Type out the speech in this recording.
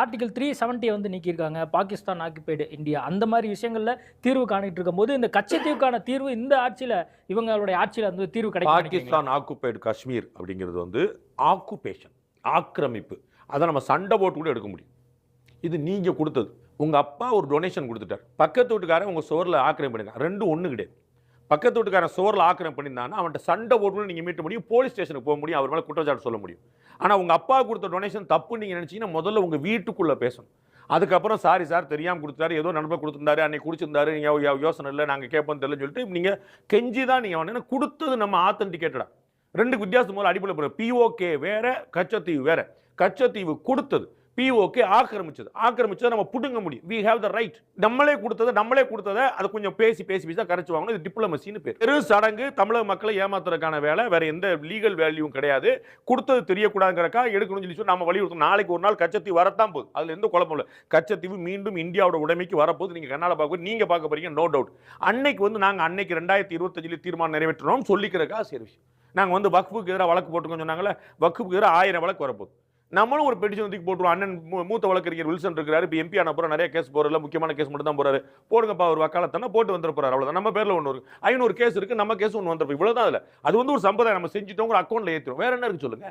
Article 370 வந்து நீக்கியிருக்காங்க. Pakistan occupied India. அந்த மாரி விஷயங்கள்ல தீர்வு காணிட்டு இருக்கும்போது, இந்த கச்சத்தீவுக்கான தீர்வு இந்த ஆட்சியில இவங்களுடைய ஆட்சியில வந்து தீர்வு கிடைக்கும்னு நினைக்கிறீங்களா? பாகிஸ்தான் ஆக்குபைடு காஷ்மீர் அப்படிங்கிறது வந்து ஆக்குபேஷன், ஆக்கிரமிப்பு. அதை நம்ம சண்டை போட்டு கூட எடுக்க முடியும். இது நீங்க கொடுத்தது. உங்க அப்பா ஒரு டொனேஷன் கொடுத்துட்டார். பக்கத்து வீட்டுக்காரன் உங்க சுவர்ல ஆக்கிரமிப்பு பண்ணிருக்கான். ரெண்டும் ஒண்ணு கிடையாது. பக்கத்து வீட்டுக்காரன் சுவர்ல ஆக்கிரமிப்பு பண்ணியிருந்தான்னா அவன்கிட்ட சண்டை போட்டு நீங்க மீட்ட முடியும், போலீஸ் ஸ்டேஷனுக்கு போக முடியும், அவர் மேல குற்றச்சாட்டு சொல்ல முடியும். ஆனா உங்க அப்பா கொடுத்த டொனேஷன் தப்புன்னு நீங்க நினைச்சீங்கன்னா முதல்ல உங்க வீட்டுக்குள்ள பேசணும். அதுக்கப்புறம் சாரி சார் தெரியாம கொடுத்தாரு, ஏதோ நண்பர் கொடுத்திருந்தாரு, அன்னைக்கு குடிச்சிருந்தாரு, யோசனை இல்லை, நாங்க கேட்போம் தெரியலன்னு சொல்லிட்டு நீங்க கெஞ்சி தான் நீங்க வந்து கொடுத்தது நம்ம ஆத்தன்டிகேட்டடா. ரெண்டுக்கு வித்தியாசம் முதல்ல அடிப்படை போற பிஓகே வேற, கச்சத்தீவு வேற. கச்சத்தீவு கொடுத்தது, பிஓகே ஆக்கிரமிச்சதை நம்ம புடுங்க முடியும். we have the right. நம்மளே கொடுத்ததை அது கொஞ்சம் பேசி தான் கரைச்சு வாங்கணும். இது டிப்ளமசின்னு பேர். பெரு சடங்கு தமிழக மக்களை ஏமாத்துறதுக்கான வேலை, வேற எந்த லீகல் வேல்யூவும் கிடையாது. கொடுத்தது தெரியக்கூடாதுங்கிறக்கா எடுக்கணும்னு சொல்லி நம்ம வலியுறுத்தணும். நாளைக்கு ஒரு நாள் கச்சத்தீவு வரத்தான் போகுது, அதுல எந்த குழப்பம் இல்லை. கச்சத்தீவு மீண்டும் இந்தியாவோட உடைமைக்கு வரப்போகுது. நீங்க கண்ணால நீங்க பார்க்க போறீங்க, நோ டவுட். அன்னைக்கு வந்து நாங்க அன்னைக்கு 2025 தீர்மானம் நிறைவேற்றணும் சொல்லிக்கிறக்கா சரி விஷயம். நாங்க வந்து வக்ஃபுக்கு எதிராக வழக்கு போட்டுக்கோன்னு சொன்னாங்களே, வக்ஃபுக்கு எதிராக 1000 வழக்கு வரப்போகுது. நம்மளும் ஒரு பெட்டிஷன் தூக்கி போட்டுருவோம். அண்ணன் மூத்த வழக்கறிஞர் வில்சன் இருக்காரு, இப்போ எம்பி ஆன அப்புறம் நிறைய கேஸ் போறதுல முக்கியமான கேஸ் மட்டும் தான் போறாரு. போடுங்கப்பா ஒரு வக்காலத்தான போட்டு வந்துட போறாரு, அவ்வளவுதான். நம்ம பேர்ல ஒன்று இருக்கு, 500 கேஸ் இருக்கு, நம்ம கேஸ் ஒன்று வந்துருப்போம், இவ்வளவுதான். அதுல அது வந்து ஒரு சம்பிரதாயம், நம்ம செஞ்சுட்டோங்கிற அக்கௌண்ட்ல ஏற்றுவோம். வேற என்ன இருக்கு சொல்லுங்க.